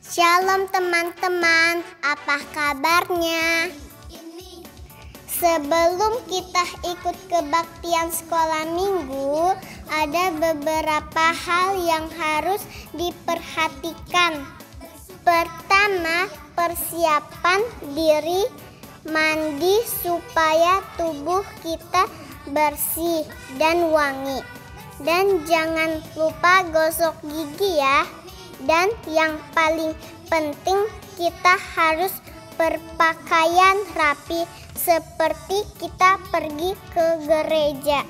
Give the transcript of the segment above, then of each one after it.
Shalom teman-teman, apa kabarnya? Sebelum kita ikut kebaktian sekolah minggu, ada beberapa hal yang harus diperhatikan. Pertama, persiapan diri, mandi supaya tubuh kita bersih dan wangi. Dan jangan lupa gosok gigi ya. Dan yang paling penting, kita harus berpakaian rapi seperti kita pergi ke gereja.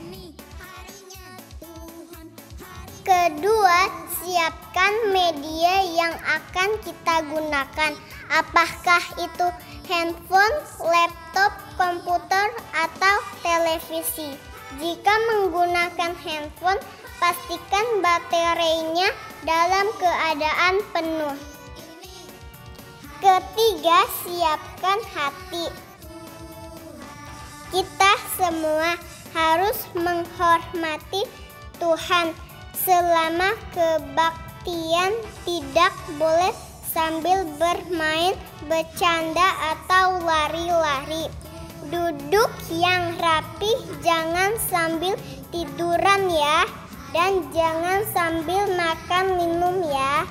Kedua, siapkan media yang akan kita gunakan. Apakah itu handphone, laptop, komputer, atau televisi? Jika menggunakan handphone, pastikan baterainya dalam keadaan penuh. Ketiga, siapkan hati. Kita semua harus menghormati Tuhan. Selama kebaktian tidak boleh sambil bermain, bercanda, atau lari-lari. Duduk yang rapi, jangan sambil tiduran ya. Dan jangan sambil makan minum ya.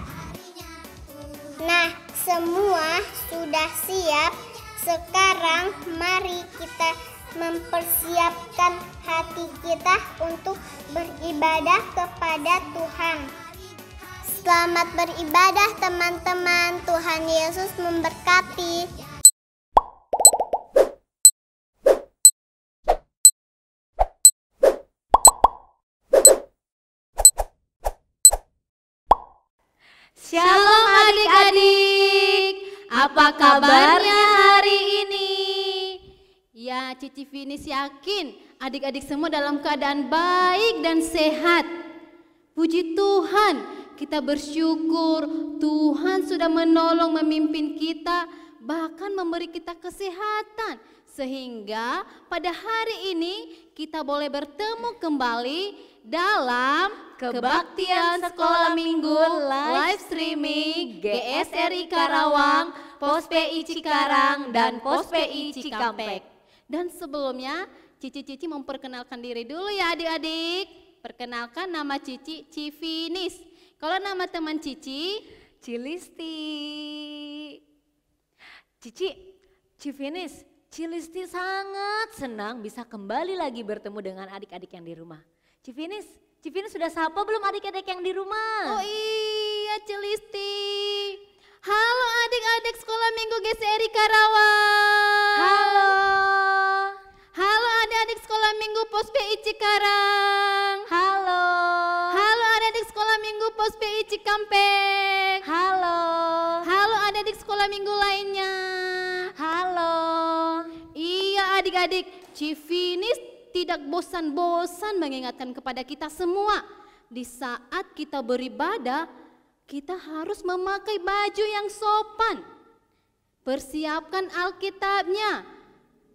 Nah, semua sudah siap. Sekarang mari kita mempersiapkan hati kita untuk beribadah kepada Tuhan. Selamat beribadah teman-teman. Tuhan Yesus memberkati. Shalom adik-adik, apa kabarnya hari ini? Ya, Cici Finis yakin adik-adik semua dalam keadaan baik dan sehat. Puji Tuhan, kita bersyukur Tuhan sudah menolong memimpin kita, bahkan memberi kita kesehatan. Sehingga pada hari ini kita boleh bertemu kembali dalam Kebaktian Sekolah Minggu live streaming GSRI Karawang, Pos PI Cikarang, dan Pos PI Cikampek. Dan sebelumnya Cici memperkenalkan diri dulu ya adik-adik. Perkenalkan, nama Cici Cifinis. Kalau nama teman Cici, Cilisti. Cifinis, Cilisti sangat senang bisa kembali lagi bertemu dengan adik-adik yang di rumah. Cifinis sudah sapa belum adik-adik yang di rumah? Oh iya Cilisti. Halo adik-adik sekolah minggu GSRI Karawang. Halo. Halo adik-adik sekolah minggu Pos PI Cikarang. Halo. Halo adik-adik sekolah minggu Pos PI Cikampek. Halo. Halo adik-adik sekolah minggu lainnya. Halo. Iya adik-adik, Cifinis tidak bosan-bosan mengingatkan kepada kita semua. Di saat kita beribadah, kita harus memakai baju yang sopan. Persiapkan Alkitabnya.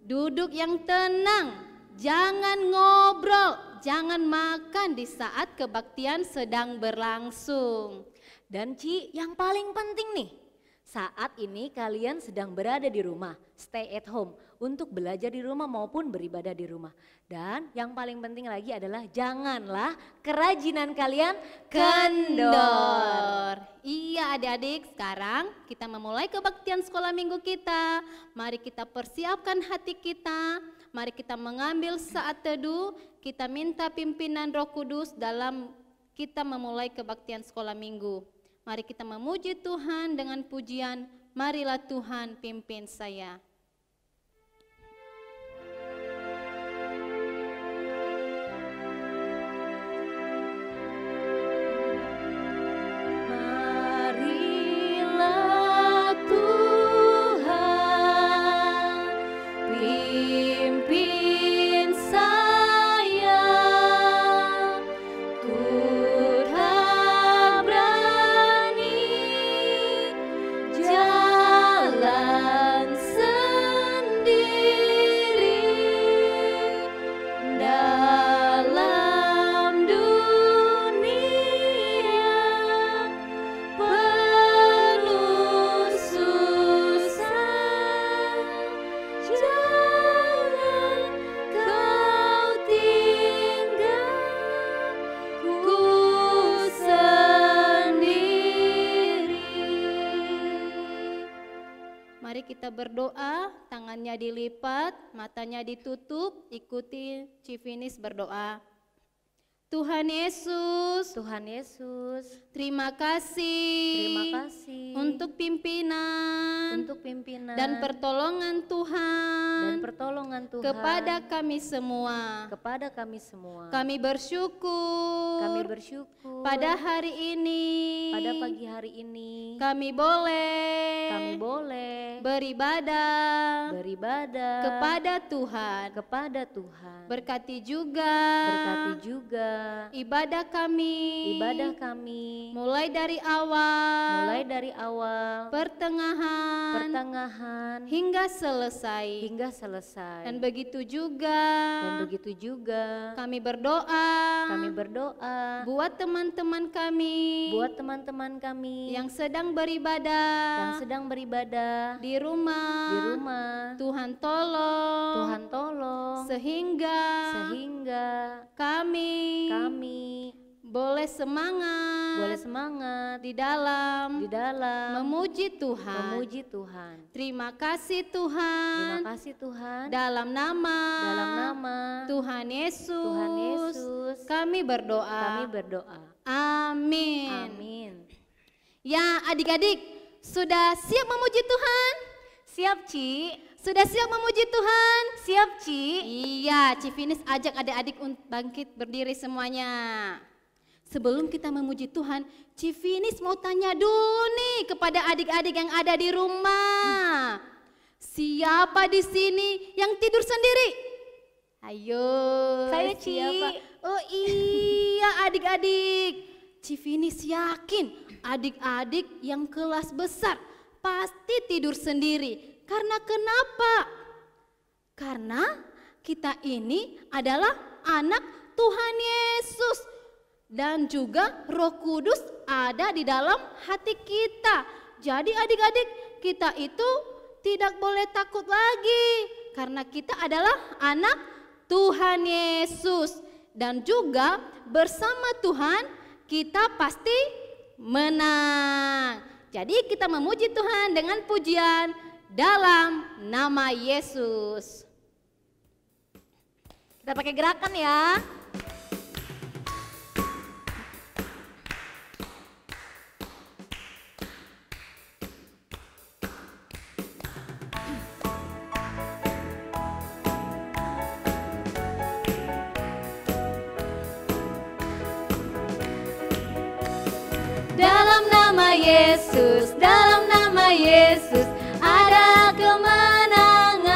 Duduk yang tenang. Jangan ngobrol. Jangan makan di saat kebaktian sedang berlangsung. Dan yang paling penting nih, saat ini kalian sedang berada di rumah, stay at home, untuk belajar di rumah maupun beribadah di rumah. Dan yang paling penting lagi adalah janganlah kerajinan kalian kendor. Iya adik-adik, sekarang kita memulai kebaktian sekolah minggu kita. Mari kita persiapkan hati kita, mari kita mengambil saat teduh, kita minta pimpinan Roh Kudus dalam kita memulai kebaktian sekolah minggu. Mari kita memuji Tuhan dengan pujian, marilah Tuhan pimpin saya. Marilah Tuhan pimpin saya, ku tak berani jalan Mari kita berdoa, tangannya dilipat, matanya ditutup, ikuti Civinis berdoa. Tuhan Yesus, Tuhan Yesus, terima kasih untuk pimpinan dan pertolongan Tuhan kepada kami semua. Kami bersyukur pada hari ini, pada pagi hari ini kami boleh beribadah kepada Tuhan. Berkati juga ibadah kami mulai dari awal pertengahan hingga selesai. Dan begitu juga kami berdoa buat teman-teman kami yang sedang beribadah di rumah. Tuhan tolong sehingga kami boleh semangat di dalam memuji Tuhan. Terima kasih Tuhan. Dalam nama Tuhan Yesus kami berdoa. Amin. Ya adik-adik, sudah siap memuji Tuhan? Siap, Ci. Sudah siap memuji Tuhan? Siap, Ci. Iya, Civinis ajak adik-adik untuk bangkit berdiri semuanya. Sebelum kita memuji Tuhan, Civinis mau tanya dulu nih kepada adik-adik yang ada di rumah. Siapa di sini yang tidur sendiri? Ayo. Saya, Ci. Siapa? Oh iya adik-adik. Civinis yakin adik-adik yang kelas besar pasti tidur sendiri. Karena kenapa? Karena kita ini adalah anak Tuhan Yesus. Dan juga Roh Kudus ada di dalam hati kita. Jadi adik-adik, kita itu tidak boleh takut lagi. Karena kita adalah anak Tuhan Yesus. Dan juga bersama Tuhan kita pasti menang. Jadi kita memuji Tuhan dengan pujian dalam nama Yesus. Kita pakai gerakan ya. Dalam nama Yesus ada kemenangan.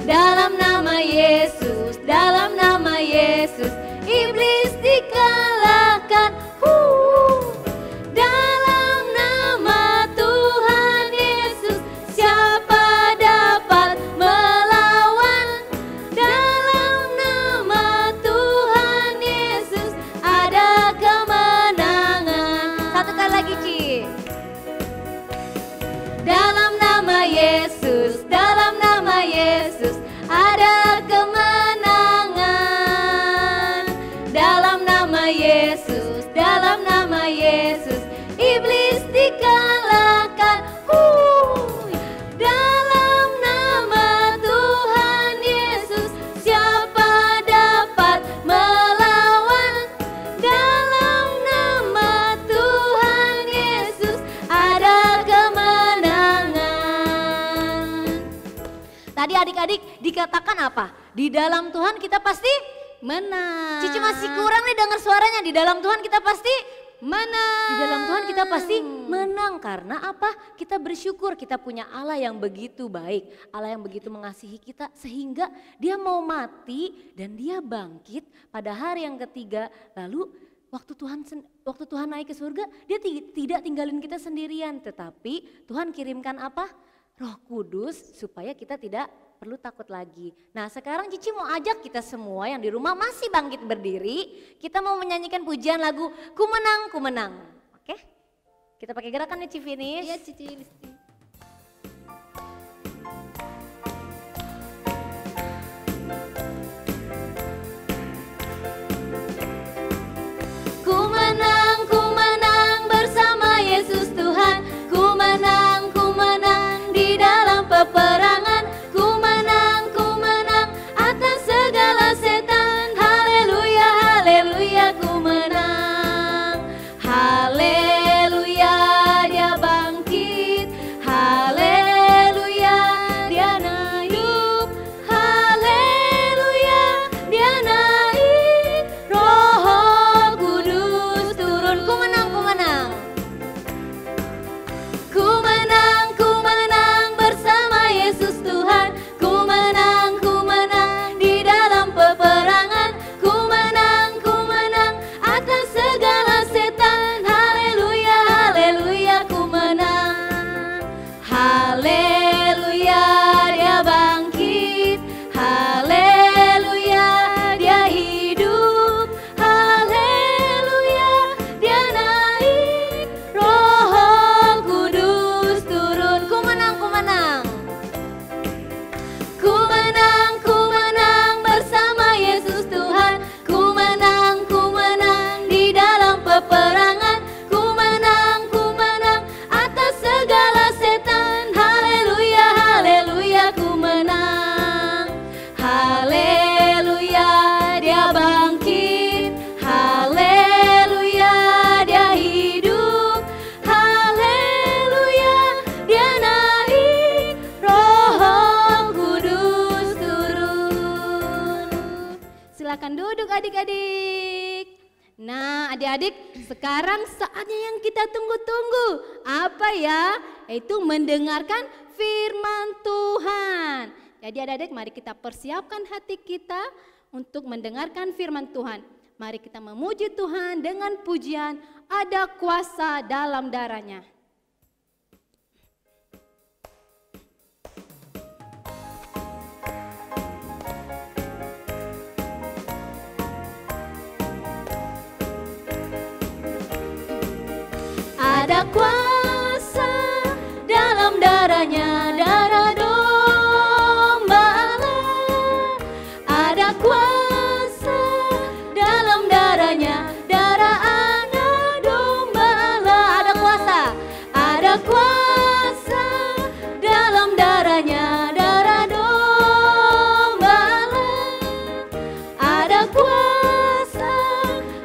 Dalam nama Yesus iblis dikalahkan. Dalam nama Tuhan Yesus siapa dapat melawan? Dalam nama Tuhan Yesus ada kemenangan. Satu kali lagi, Ci. Dalam nama Yesus ada kemenangan. Dalam nama Yesus iblis dikalahkan. Dalam nama Tuhan Yesus siapa dapat melawan? Dalam nama Tuhan Yesus ada kemenangan. Tadi adik-adik dikatakan apa? Di dalam Tuhan kita pasti menang. Cici masih kurang nih dengar suaranya. Di dalam Tuhan kita pasti menang. Di dalam Tuhan kita pasti menang. Karena apa? Kita bersyukur kita punya Allah yang begitu baik. Allah yang begitu mengasihi kita sehingga dia mau mati dan dia bangkit pada hari yang ketiga. Lalu waktu Tuhan naik ke surga, dia tidak tinggalin kita sendirian. Tetapi Tuhan kirimkan apa? Roh Kudus supaya kita tidak perlu takut lagi. Nah sekarang Cici mau ajak kita semua yang di rumah masih bangkit berdiri. Kita mau menyanyikan pujian lagu Ku Menang, Ku Menang. Oke? Kita pakai gerakan ya Civinis. Iya Cici Listi. Ku menang bersama Yesus Tuhan. Ku menang adik-adik. Nah adik-adik, sekarang saatnya yang kita tunggu-tunggu. Apa ya? Yaitu mendengarkan firman Tuhan. Jadi adik-adik, mari kita persiapkan hati kita untuk mendengarkan firman Tuhan. Mari kita memuji Tuhan dengan pujian, ada kuasa dalam darahnya. Ada kuasa dalam darahnya, darah domba Allah. Ada kuasa dalam darahnya, darah anak domba Allah. Ada kuasa dalam darahnya, darah domba Allah. Ada kuasa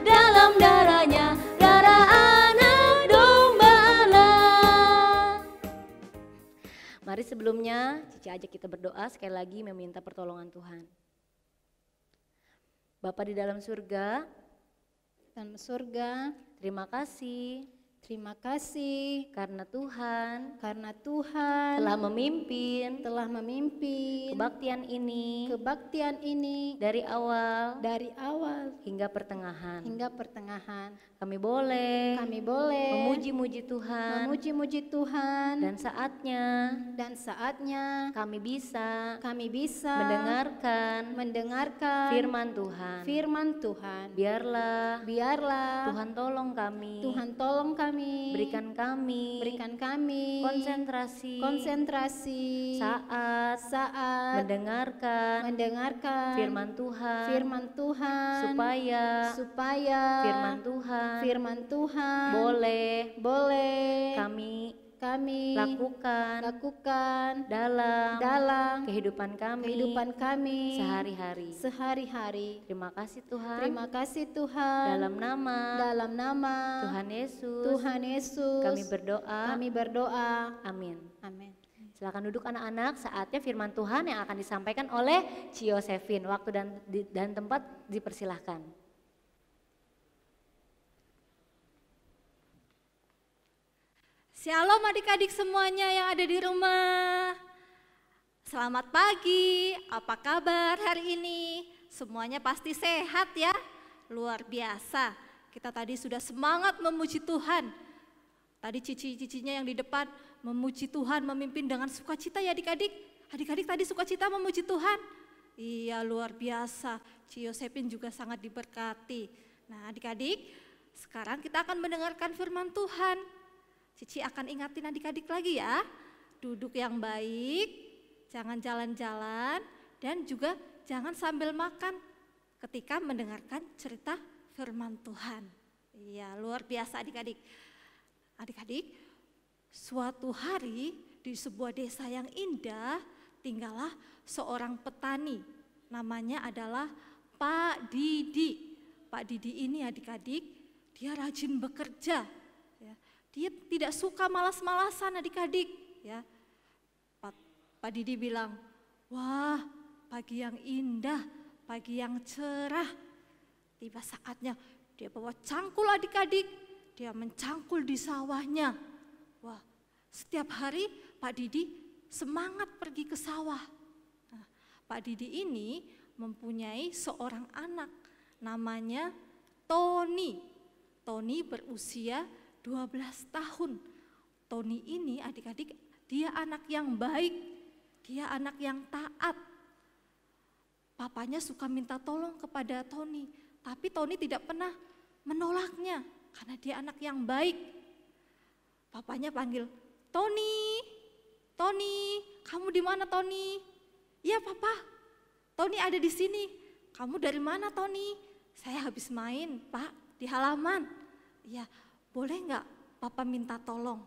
dalam darahnya, darah anak domba Allah. Mari sebelumnya Cici ajak kita berdoa sekali lagi meminta pertolongan Tuhan. Bapa di dalam surga, terima kasih Terima kasih karena Tuhan karena Tuhan telah memimpin kebaktian ini dari awal dari awal hingga pertengahan. hingga pertengahan. Kami boleh memuji-muji memuji Tuhan dan saatnya kami bisa mendengarkan firman Tuhan. Biarlah Tuhan tolong kami, berikan kami konsentrasi saat mendengarkan firman Tuhan, supaya firman Tuhan boleh kami lakukan dalam kehidupan kami sehari-hari. Terima kasih Tuhan. Dalam nama Tuhan Yesus kami berdoa. Amin. Silakan duduk anak-anak, saatnya firman Tuhan yang akan disampaikan oleh Ci Yosefin. Waktu dan tempat dipersilahkan. Shalom adik-adik semuanya yang ada di rumah. Selamat pagi, apa kabar hari ini? Semuanya pasti sehat ya, luar biasa. Kita tadi sudah semangat memuji Tuhan. Tadi cici-cicinya yang di depan memuji Tuhan, memimpin dengan sukacita ya adik-adik. Adik-adik tadi sukacita memuji Tuhan. Iya luar biasa, Ci Yosefin juga sangat diberkati. Nah adik-adik, sekarang kita akan mendengarkan firman Tuhan. Cici akan ingatin adik-adik lagi ya, duduk yang baik, jangan jalan-jalan, dan juga jangan sambil makan ketika mendengarkan cerita firman Tuhan. Iya, luar biasa adik-adik. Adik-adik, suatu hari di sebuah desa yang indah, tinggallah seorang petani, namanya adalah Pak Didi. Pak Didi ini adik-adik, dia rajin bekerja. Dia tidak suka malas-malasan adik-adik ya. Pak Didi bilang, wah pagi yang indah, pagi yang cerah. Tiba saatnya dia bawa cangkul adik-adik, dia mencangkul di sawahnya. Wah setiap hari Pak Didi semangat pergi ke sawah. Nah, Pak Didi ini mempunyai seorang anak namanya Tony. Tony berusia 12 tahun. Tony ini adik-adik, dia anak yang baik, dia anak yang taat. Papanya suka minta tolong kepada Tony, tapi Tony tidak pernah menolaknya karena dia anak yang baik. Papanya panggil, Tony, kamu di mana Tony? Iya papa, Tony ada di sini. Kamu dari mana Tony? Saya habis main Pak di halaman. Ya. Boleh nggak papa minta tolong?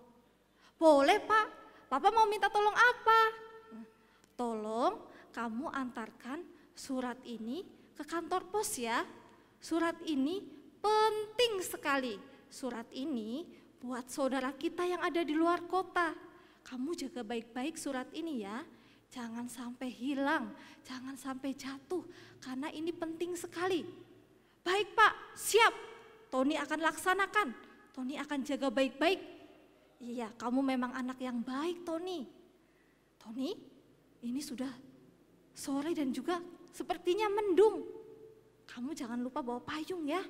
Boleh Pak, papa mau minta tolong apa? Tolong kamu antarkan surat ini ke kantor pos ya. Surat ini penting sekali. Surat ini buat saudara kita yang ada di luar kota. Kamu jaga baik-baik surat ini ya. Jangan sampai hilang, jangan sampai jatuh karena ini penting sekali. Baik Pak, siap. Tony akan laksanakan. Tony akan jaga baik-baik. Iya, kamu memang anak yang baik, Tony. Tony, ini sudah sore dan juga sepertinya mendung. Kamu jangan lupa bawa payung ya.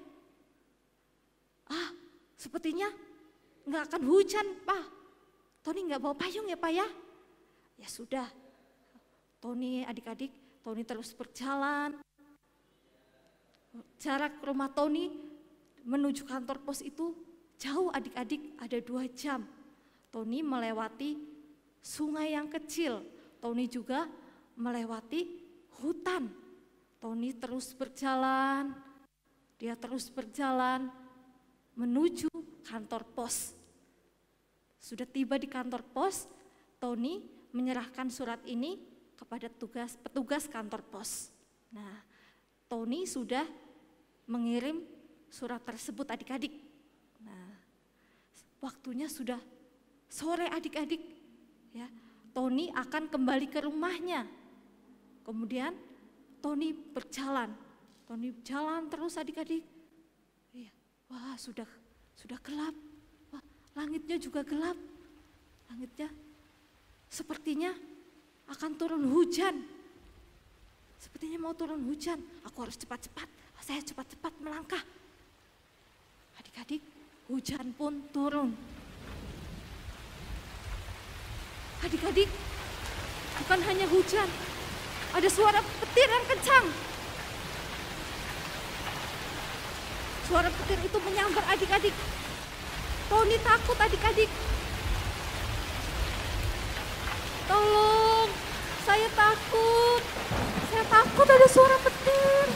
Sepertinya nggak akan hujan, Pak. Tony nggak bawa payung ya, Pak ya? Ya sudah. Tony, adik-adik, Tony terus berjalan. Jarak rumah Tony menuju kantor pos itu jauh adik-adik, ada 2 jam. Tony melewati sungai yang kecil. Tony juga melewati hutan. Tony terus berjalan, dia terus berjalan menuju kantor pos. Sudah tiba di kantor pos, Tony menyerahkan surat ini kepada petugas kantor pos. Nah, Tony sudah mengirim surat tersebut adik-adik. Nah, waktunya sudah sore adik-adik. Ya, Tony akan kembali ke rumahnya. Kemudian Tony berjalan. Tony jalan terus adik-adik. Iya. Wah, sudah gelap. Wah, langitnya juga gelap. Langitnya sepertinya akan turun hujan. Sepertinya mau turun hujan. Aku harus cepat-cepat. Saya cepat-cepat melangkah. Adik-adik, hujan pun turun. Adik-adik, bukan hanya hujan, ada suara petir yang kencang. Suara petir itu menyambar adik-adik. Tony takut adik-adik. Tolong, saya takut. Saya takut ada suara petir.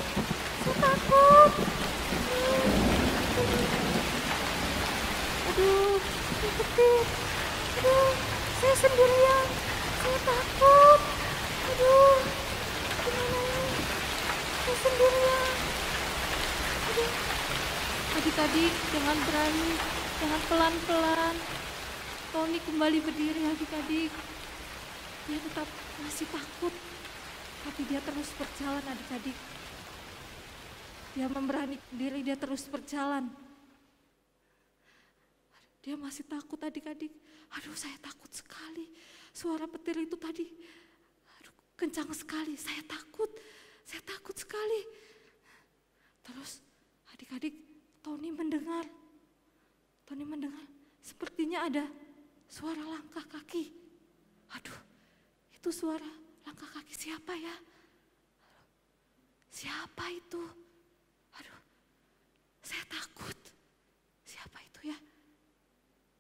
Saya takut. Aduh, petir. Aduh, saya sendirian. Saya takut. Aduh, gimana ini? Saya sendirian. Aduh. Adik-adik, jangan berani, jangan pelan-pelan. Tony kembali berdiri adik-adik. Dia tetap masih takut, tapi dia terus berjalan adik-adik. Dia memberanikan diri, dia terus berjalan. Dia masih takut adik-adik. Aduh, saya takut sekali. Suara petir itu tadi, aduh, kencang sekali. Saya takut sekali. Terus adik-adik, Tony mendengar sepertinya ada suara langkah kaki. Aduh, itu suara langkah kaki siapa ya? Siapa itu? Aduh, saya takut. Siapa itu ya?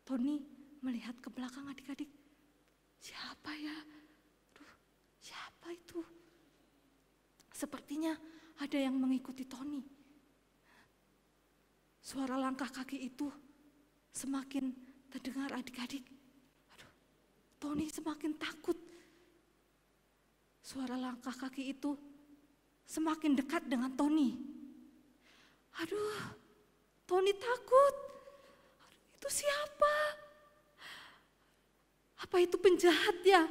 Tony melihat ke belakang adik-adik. Siapa ya? Aduh, siapa itu? Sepertinya ada yang mengikuti Tony. Suara langkah kaki itu semakin terdengar adik-adik. Aduh, Tony semakin takut. Suara langkah kaki itu semakin dekat dengan Tony. Aduh, Tony takut. Aduh, itu siapa? Apa itu penjahat ya?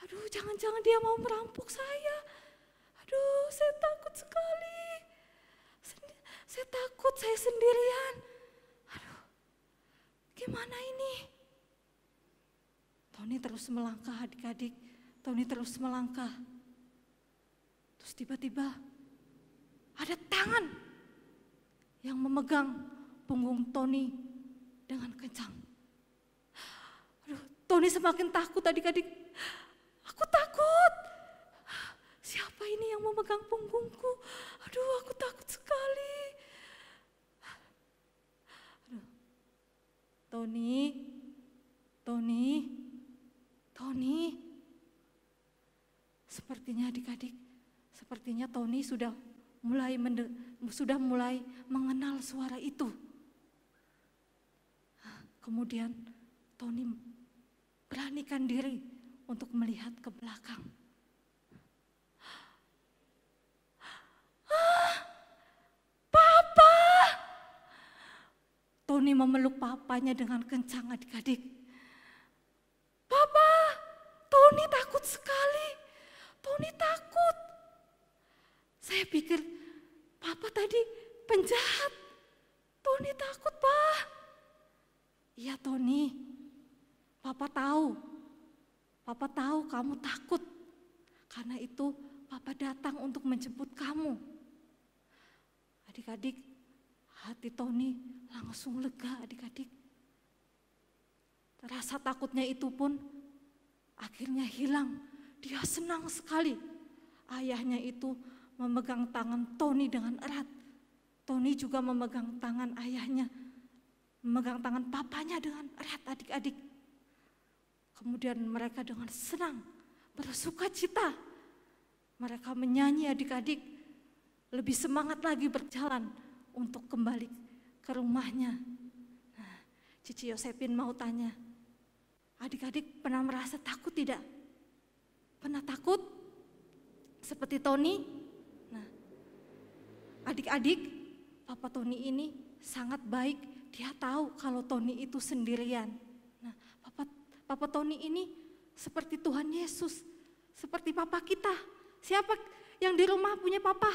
Aduh, jangan-jangan dia mau merampok saya. Aduh, saya takut sekali. Saya takut, saya sendirian. Aduh, gimana ini? Tony terus melangkah adik-adik. Tony terus melangkah. Terus tiba-tiba ada tangan yang memegang punggung Tony dengan kencang. Aduh, Tony semakin takut adik-adik. Aku takut. Siapa ini yang memegang punggungku? Aduh, aku takut sekali. Aduh. Tony. Sepertinya adik-adik, sepertinya Tony sudah mulai mengenal suara itu. Kemudian Tony beranikan diri untuk melihat ke belakang. Papa! Tony memeluk papanya dengan kencang adik-adik. Papa, Tony takut sekali. Tony takut. Saya pikir papa tadi lihat, Tony takut, Pak. Iya, Tony. Papa tahu. Papa tahu kamu takut. Karena itu Papa datang untuk menjemput kamu. Adik-adik, hati Tony langsung lega, adik-adik. Rasa takutnya itu pun akhirnya hilang. Dia senang sekali. Ayahnya itu memegang tangan Tony dengan erat. Tony juga memegang tangan ayahnya, memegang tangan papanya dengan erat, adik-adik. Kemudian mereka dengan senang, bersuka cita. Mereka menyanyi, adik-adik, lebih semangat lagi berjalan untuk kembali ke rumahnya. Nah, Cici Yosepin mau tanya, adik-adik pernah merasa takut tidak? Pernah takut? Seperti Tony? Nah, adik-adik, Papa Tony ini sangat baik. Dia tahu kalau Tony itu sendirian. Nah, Papa Tony ini seperti Tuhan Yesus, seperti Papa kita. Siapa yang di rumah punya Papa?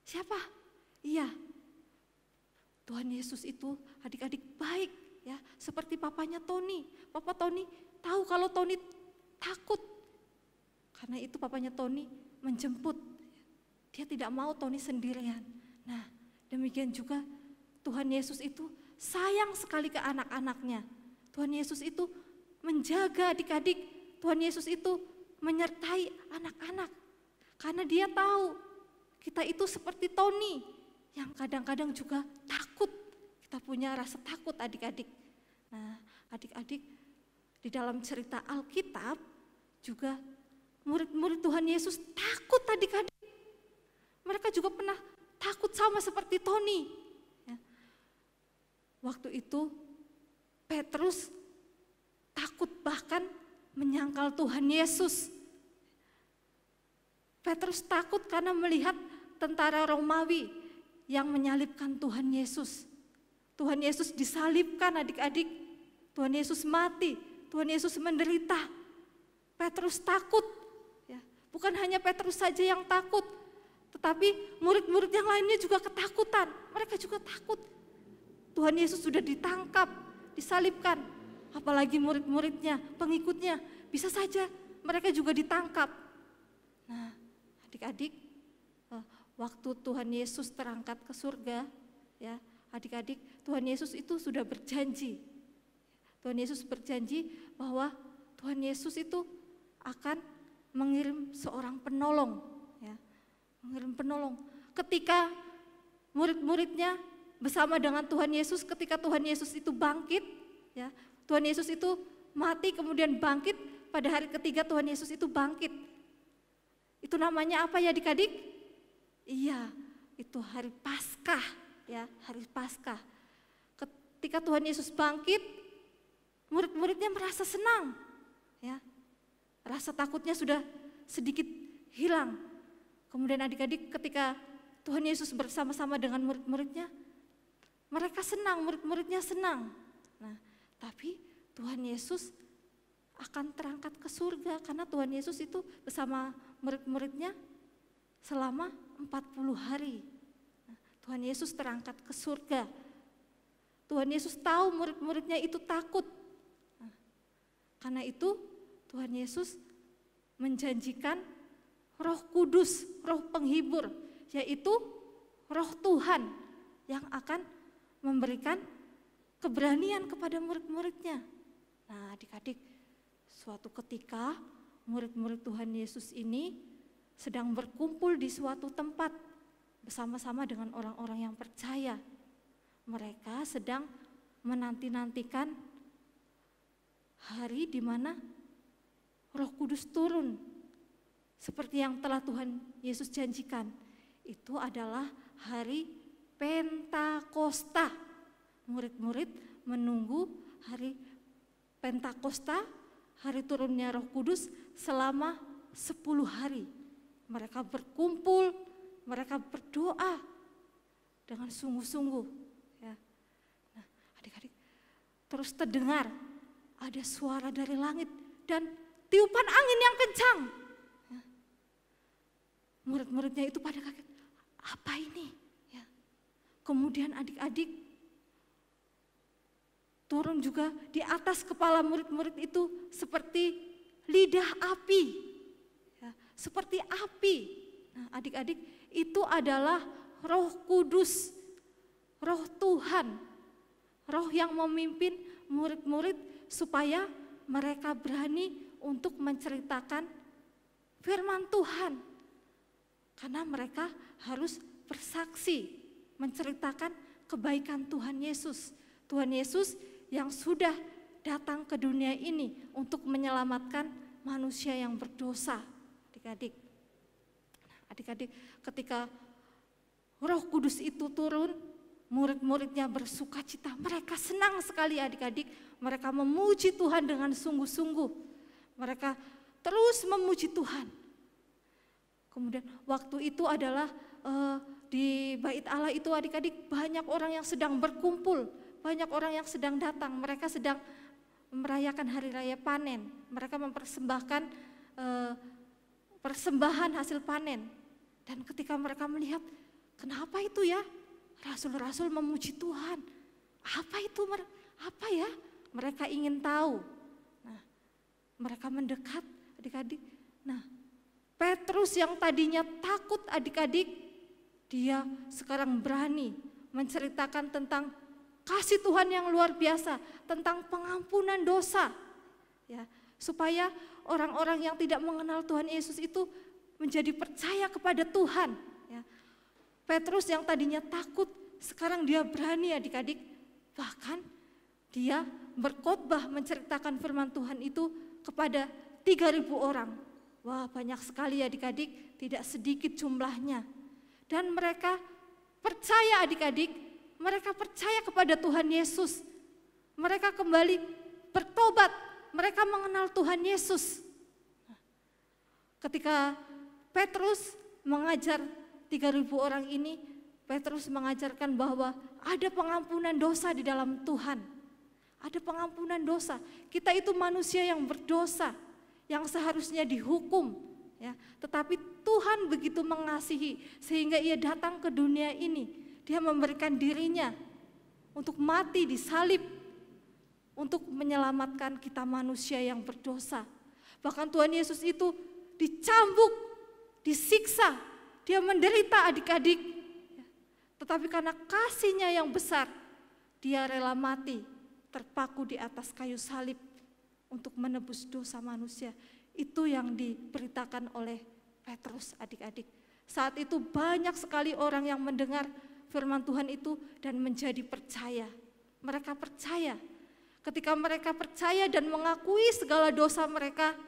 Siapa? Iya, Tuhan Yesus itu adik-adik baik ya, seperti papanya Tony. Papa Tony tahu kalau Tony takut. Karena itu papanya Tony menjemput. Dia tidak mau Tony sendirian. Nah, demikian juga Tuhan Yesus itu sayang sekali ke anak-anaknya. Tuhan Yesus itu menjaga adik-adik. Tuhan Yesus itu menyertai anak-anak. Karena dia tahu kita itu seperti Tony yang kadang-kadang juga takut. Kita punya rasa takut, adik-adik. Nah, adik-adik, di dalam cerita Alkitab juga murid-murid Tuhan Yesus takut, adik-adik. Mereka juga pernah takut sama seperti Tony. Ya. Waktu itu Petrus takut bahkan menyangkal Tuhan Yesus. Petrus takut karena melihat tentara Romawi yang menyalibkan Tuhan Yesus. Tuhan Yesus disalibkan, adik-adik. Tuhan Yesus mati, Tuhan Yesus menderita. Petrus takut. Ya. Bukan hanya Petrus saja yang takut, tetapi murid-murid yang lainnya juga ketakutan. Mereka juga takut. Tuhan Yesus sudah ditangkap, disalibkan. Apalagi murid-muridnya, pengikutnya, bisa saja mereka juga ditangkap. Nah, adik-adik, waktu Tuhan Yesus terangkat ke surga, ya, adik-adik, Tuhan Yesus itu sudah berjanji. Tuhan Yesus berjanji bahwa Tuhan Yesus itu akan mengirim seorang penolong, ya, mengirim penolong. Ketika murid-muridnya bersama dengan Tuhan Yesus, ketika Tuhan Yesus itu bangkit, ya, Tuhan Yesus itu mati kemudian bangkit, pada hari ketiga Tuhan Yesus itu bangkit. Itu namanya apa ya, adik-adik? Iya, itu hari Paskah, ya, hari Paskah. Ketika Tuhan Yesus bangkit, murid-muridnya merasa senang, ya. Rasa takutnya sudah sedikit hilang. Kemudian adik-adik, ketika Tuhan Yesus bersama-sama dengan murid-muridnya, mereka senang, murid-muridnya senang. Nah, tapi Tuhan Yesus akan terangkat ke surga karena Tuhan Yesus itu bersama murid-muridnya selama 40 hari. Nah, Tuhan Yesus terangkat ke surga. Tuhan Yesus tahu murid-muridnya itu takut. Nah, karena itu Tuhan Yesus menjanjikan Roh Kudus, Roh Penghibur, yaitu Roh Tuhan yang akan memberikan keberanian kepada murid-muridnya. Nah, adik-adik, suatu ketika murid-murid Tuhan Yesus ini sedang berkumpul di suatu tempat bersama-sama dengan orang-orang yang percaya. Mereka sedang menanti-nantikan hari di mana Roh Kudus turun. Seperti yang telah Tuhan Yesus janjikan. Itu adalah hari Pentakosta. Murid-murid menunggu hari Pentakosta, hari turunnya Roh Kudus selama 10 hari. Mereka berkumpul, mereka berdoa dengan sungguh-sungguh. Ya. Nah, adik-adik, terus terdengar ada suara dari langit dan tiupan angin yang kencang. Ya. Murid-muridnya itu pada kaget, apa ini? Ya. Kemudian adik-adik turun juga di atas kepala murid-murid itu seperti lidah api. Ya, seperti api. Nah, adik-adik, itu adalah Roh Kudus, Roh Tuhan. Roh yang memimpin murid-murid supaya mereka berani untuk menceritakan firman Tuhan. Karena mereka harus bersaksi, menceritakan kebaikan Tuhan Yesus. Tuhan Yesus yang sudah datang ke dunia ini untuk menyelamatkan manusia yang berdosa. Adik-adik, ketika Roh Kudus itu turun, murid-muridnya bersuka cita. Mereka senang sekali adik-adik, mereka memuji Tuhan dengan sungguh-sungguh. Mereka terus memuji Tuhan. Kemudian waktu itu adalah di Bait Allah itu adik-adik banyak orang yang sedang berkumpul. Banyak orang yang sedang datang, mereka sedang merayakan hari raya panen. Mereka mempersembahkan persembahan hasil panen. Dan ketika mereka melihat, kenapa itu ya? Rasul-rasul memuji Tuhan. Apa itu? Apa ya? Mereka ingin tahu. Nah, mereka mendekat adik-adik. Nah, Petrus yang tadinya takut adik-adik, dia sekarang berani menceritakan tentang kasih Tuhan yang luar biasa, tentang pengampunan dosa. Ya, supaya orang-orang yang tidak mengenal Tuhan Yesus itu menjadi percaya kepada Tuhan. Ya. Petrus yang tadinya takut, sekarang dia berani adik-adik. Bahkan dia berkhotbah menceritakan firman Tuhan itu kepada 3.000 orang. Wah, banyak sekali adik-adik, tidak sedikit jumlahnya. Dan mereka percaya adik-adik, mereka percaya kepada Tuhan Yesus. Mereka kembali bertobat, mereka mengenal Tuhan Yesus. Ketika Petrus mengajar 3.000 orang ini, Petrus mengajarkan bahwa ada pengampunan dosa di dalam Tuhan. Ada pengampunan dosa. Kita itu manusia yang berdosa, yang seharusnya dihukum. Ya, tetapi Tuhan begitu mengasihi sehingga ia datang ke dunia ini. Dia memberikan dirinya untuk mati di salib, untuk menyelamatkan kita manusia yang berdosa. Bahkan Tuhan Yesus itu dicambuk, disiksa, dia menderita adik-adik. Tetapi karena kasih-Nya yang besar, dia rela mati, terpaku di atas kayu salib untuk menebus dosa manusia. Itu yang diberitakan oleh Petrus adik-adik. Saat itu banyak sekali orang yang mendengar firman Tuhan itu dan menjadi percaya. Mereka percaya. Ketika mereka percaya dan mengakui segala dosa mereka,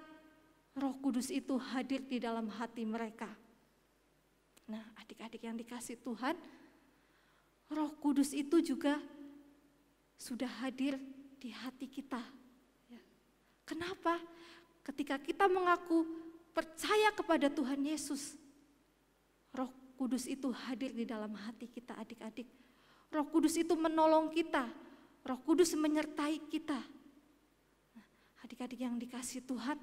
Roh Kudus itu hadir di dalam hati mereka. Nah, adik-adik yang dikasih Tuhan, Roh Kudus itu juga sudah hadir di hati kita. Kenapa? Ketika kita mengaku percaya kepada Tuhan Yesus, Roh Kudus itu hadir di dalam hati kita adik-adik. Roh Kudus itu menolong kita. Roh Kudus menyertai kita. Nah, adik-adik yang dikasih Tuhan,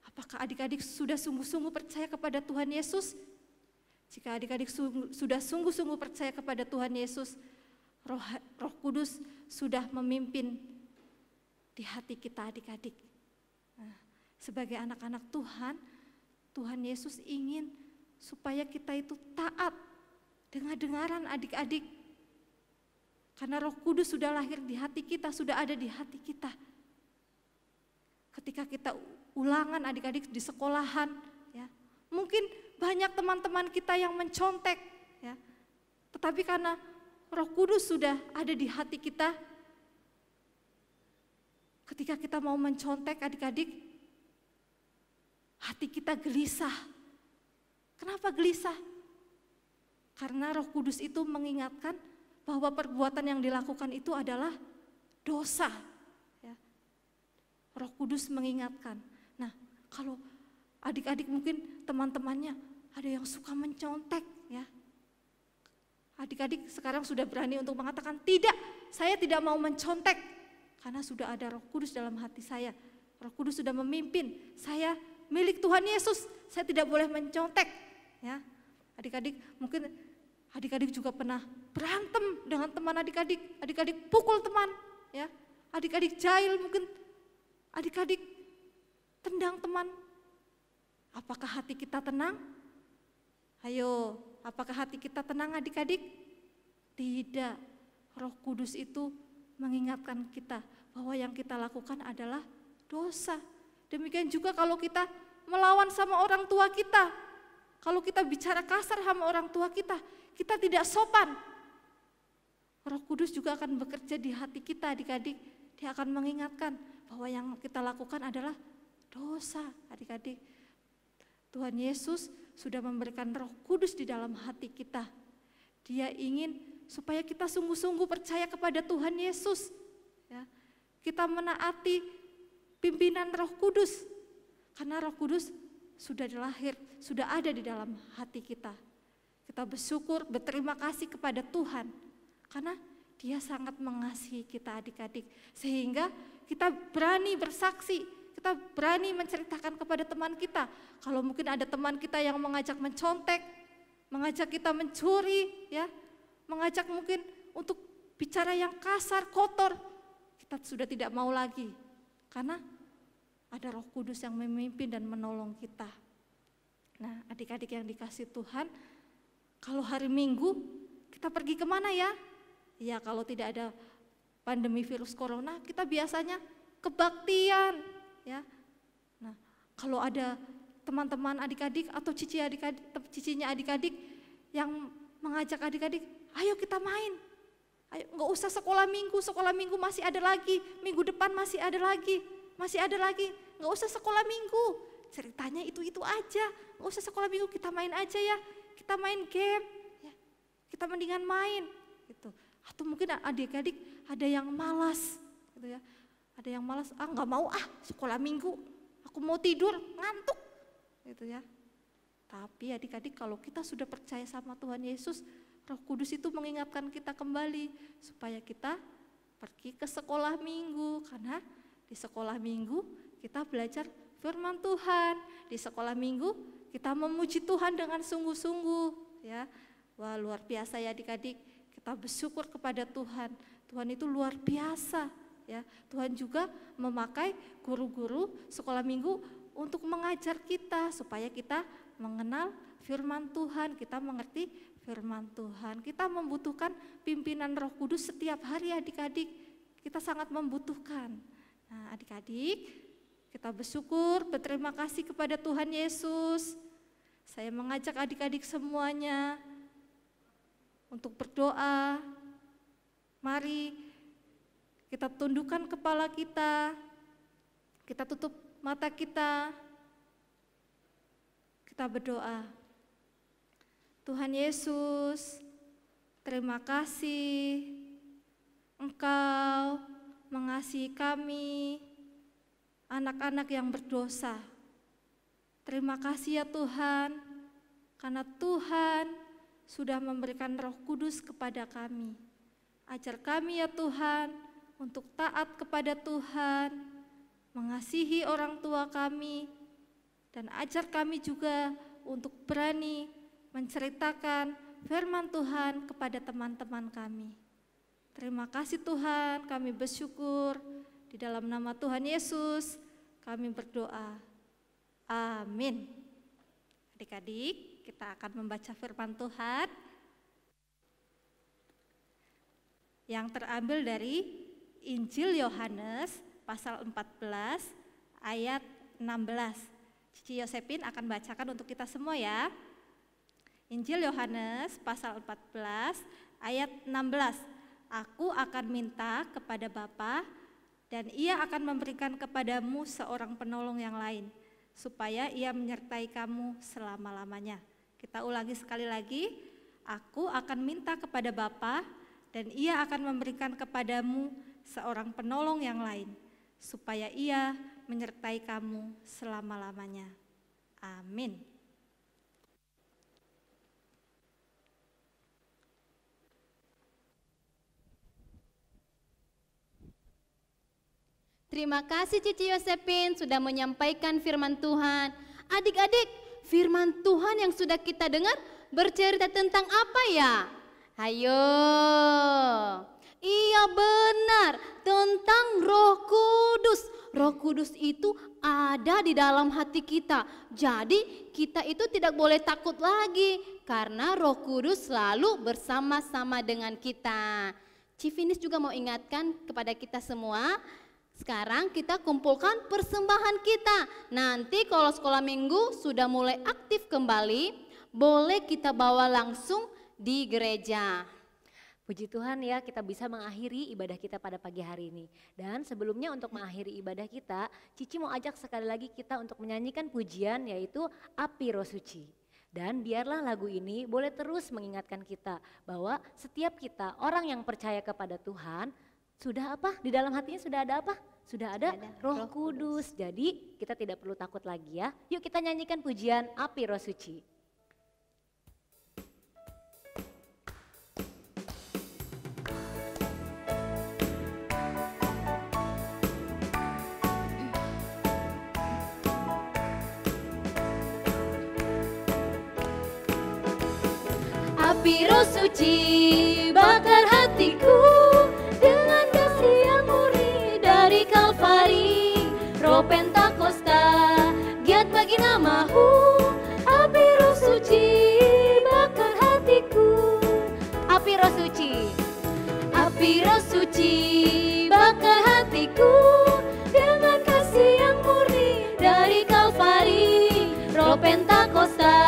apakah adik-adik sudah sungguh-sungguh percaya kepada Tuhan Yesus? Jika adik-adik sudah sungguh-sungguh percaya kepada Tuhan Yesus, Roh Kudus sudah memimpin di hati kita adik-adik. Nah, sebagai anak-anak Tuhan, Tuhan Yesus ingin supaya kita itu taat, dengar-dengaran adik-adik. Karena Roh Kudus sudah lahir di hati kita, sudah ada di hati kita. Ketika kita ulangan adik-adik di sekolahan, ya, mungkin banyak teman-teman kita yang mencontek, ya. Tetapi karena Roh Kudus sudah ada di hati kita, ketika kita mau mencontek adik-adik, hati kita gelisah. Kenapa gelisah? Karena Roh Kudus itu mengingatkan bahwa perbuatan yang dilakukan itu adalah dosa. Ya. Roh Kudus mengingatkan. Nah, kalau adik-adik mungkin teman-temannya ada yang suka mencontek, ya. Adik-adik sekarang sudah berani untuk mengatakan, tidak, saya tidak mau mencontek. Karena sudah ada Roh Kudus dalam hati saya. Roh Kudus sudah memimpin, saya milik Tuhan Yesus, saya tidak boleh mencontek. Ya, adik-adik mungkin adik-adik juga pernah berantem dengan teman adik-adik, adik-adik pukul teman, ya, adik-adik jahil mungkin, adik-adik tendang teman. Apakah hati kita tenang? Ayo, apakah hati kita tenang adik-adik? Tidak. Roh Kudus itu mengingatkan kita bahwa yang kita lakukan adalah dosa. Demikian juga kalau kita melawan sama orang tua kita, kalau kita bicara kasar sama orang tua kita tidak sopan. Roh Kudus juga akan bekerja di hati kita adik-adik. Dia akan mengingatkan bahwa yang kita lakukan adalah dosa adik-adik. Tuhan Yesus sudah memberikan Roh Kudus di dalam hati kita. Dia ingin supaya kita sungguh-sungguh percaya kepada Tuhan Yesus. Ya. Kita menaati pimpinan Roh Kudus. Karena Roh Kudus sudah lahir, sudah ada di dalam hati kita. Kita bersyukur, berterima kasih kepada Tuhan. Karena Dia sangat mengasihi kita adik-adik. Sehingga kita berani bersaksi, kita berani menceritakan kepada teman kita. Kalau mungkin ada teman kita yang mengajak mencontek, mengajak kita mencuri, ya, mengajak mungkin untuk bicara yang kasar, kotor, kita sudah tidak mau lagi. Karena ada Roh Kudus yang memimpin dan menolong kita. Nah, adik-adik yang dikasih Tuhan, kalau hari Minggu kita pergi kemana ya? Ya, kalau tidak ada pandemi virus corona, kita biasanya kebaktian, ya. Nah, kalau ada teman-teman adik-adik atau cicinya adik-adik yang mengajak adik-adik, ayo kita main. Ayo, nggak usah sekolah minggu masih ada lagi, minggu depan masih ada lagi, nggak usah sekolah minggu. Ceritanya itu aja, nggak usah sekolah minggu, kita main aja ya, kita main game, ya. Kita mendingan main, gitu. Atau mungkin adik-adik ada yang malas, gitu ya. Ada yang malas, nggak mau sekolah minggu, aku mau tidur, ngantuk, gitu ya. Tapi adik-adik kalau kita sudah percaya sama Tuhan Yesus, Roh Kudus itu mengingatkan kita kembali supaya kita pergi ke sekolah minggu, karena di sekolah minggu kita belajar firman Tuhan, di sekolah minggu kita memuji Tuhan dengan sungguh-sungguh, ya. Wah, luar biasa ya adik-adik. Kita bersyukur kepada Tuhan. Tuhan itu luar biasa, ya. Tuhan juga memakai guru-guru sekolah minggu untuk mengajar kita supaya kita mengenal firman Tuhan, kita mengerti firman Tuhan. Kita membutuhkan pimpinan Roh Kudus setiap hari adik-adik. Kita sangat membutuhkan. Nah, adik-adik, kita bersyukur, berterima kasih kepada Tuhan Yesus. Saya mengajak adik-adik semuanya untuk berdoa. Mari kita tundukkan kepala kita tutup mata kita berdoa. Tuhan Yesus, terima kasih Engkau mengasihi kami, anak-anak yang berdosa. Terima kasih ya Tuhan, karena Tuhan sudah memberikan Roh Kudus kepada kami. Ajar kami ya Tuhan untuk taat kepada Tuhan, mengasihi orang tua kami, dan ajar kami juga untuk berani menceritakan firman Tuhan kepada teman-teman kami. Terima kasih Tuhan, kami bersyukur. Di dalam nama Tuhan Yesus kami berdoa. Amin. Adik-adik, kita akan membaca firman Tuhan yang terambil dari Injil Yohanes pasal 14 ayat 16. Cici Yosepin akan bacakan untuk kita semua ya. Injil Yohanes pasal 14 ayat 16. Aku akan minta kepada Bapa dan Ia akan memberikan kepadamu seorang penolong yang lain, supaya Ia menyertai kamu selama-lamanya. Kita ulangi sekali lagi, aku akan minta kepada Bapa dan Ia akan memberikan kepadamu seorang penolong yang lain, supaya Ia menyertai kamu selama-lamanya. Amin. Terima kasih Cici Yosepin sudah menyampaikan firman Tuhan. Adik-adik, firman Tuhan yang sudah kita dengar bercerita tentang apa ya? Hayo. Iya benar, tentang Roh Kudus. Roh Kudus itu ada di dalam hati kita. Jadi kita itu tidak boleh takut lagi karena Roh Kudus selalu bersama-sama dengan kita. Civinis juga mau ingatkan kepada kita semua, sekarang kita kumpulkan persembahan kita. Nanti kalau sekolah minggu sudah mulai aktif kembali, boleh kita bawa langsung di gereja. Puji Tuhan ya, kita bisa mengakhiri ibadah kita pada pagi hari ini. Dan sebelumnya untuk mengakhiri ibadah kita, Cici mau ajak sekali lagi kita untuk menyanyikan pujian yaitu Api Roh Suci. Dan biarlah lagu ini boleh terus mengingatkan kita bahwa setiap kita orang yang percaya kepada Tuhan, sudah apa? Di dalam hatinya sudah ada apa? Sudah ada Roh Kudus. Jadi kita tidak perlu takut lagi ya. Yuk kita nyanyikan pujian Api Roh Suci. Api Roh Suci bakar hatiku dengan kasih yang murni dari Kalvari. Roh Pentakosta giat bagi namamu. Api Roh Suci bakar hatiku. Api Roh Suci. Api Roh Suci bakar hatiku dengan kasih yang murni dari Kalvari. Roh Pentakosta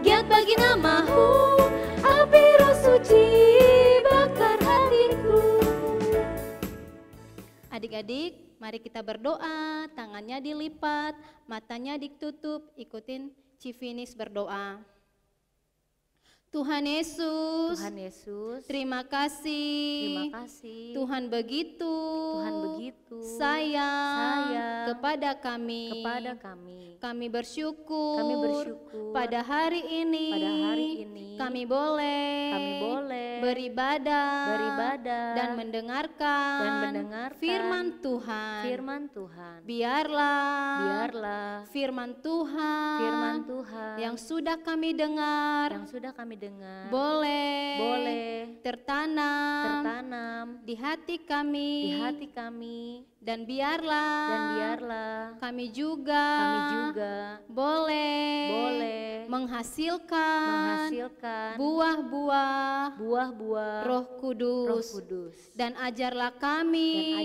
giat bagi namamu. Api Roh Suci bakar hatiku. Adik-adik, mari kita berdoa, tangannya dilipat, matanya ditutup, ikutin Civinis berdoa. Tuhan Yesus, terima kasih, Tuhan begitu, sayang kepada kami. Kami bersyukur, pada hari ini, kami boleh beribadah dan mendengarkan firman Tuhan. Biarlah firman Tuhan yang sudah kami dengar boleh tertanam di hati kami, dan biarlah kami juga boleh menghasilkan buah-buah Roh Kudus. Dan ajarlah kami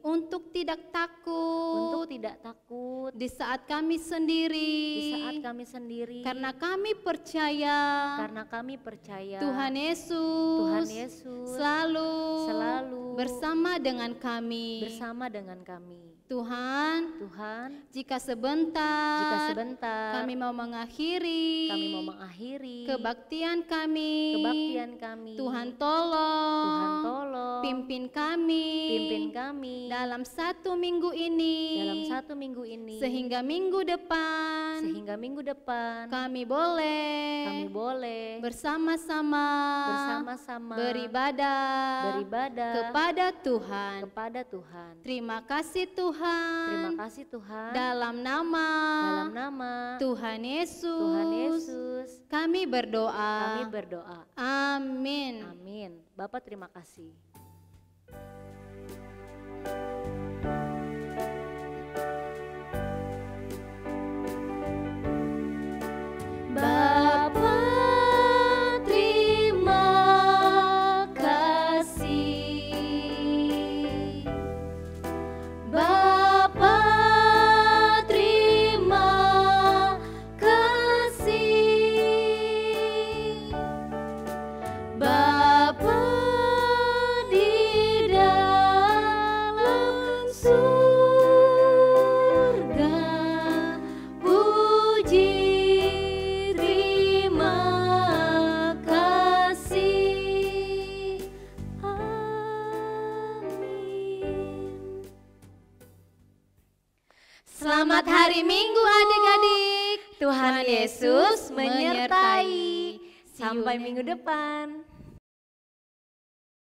untuk tidak takut di saat kami sendiri, karena kami percaya Tuhan Yesus selalu bersama dengan kami. Tuhan, jika sebentar kami mau mengakhiri kebaktian kami, Tuhan tolong pimpin kami dalam satu minggu ini, sehingga minggu depan kami boleh bersama-sama beribadah kepada Tuhan. Terima kasih Tuhan. Dalam nama Tuhan Yesus kami berdoa. Amin. Bapak terima kasih. Bapa, terima kasih. Bapa, terima kasih. Bapa di dalam surga, puji terima kasih. Amin. Selamat hari Minggu adik-adik. Tuhan Yesus menyertai. Sampai minggu depan.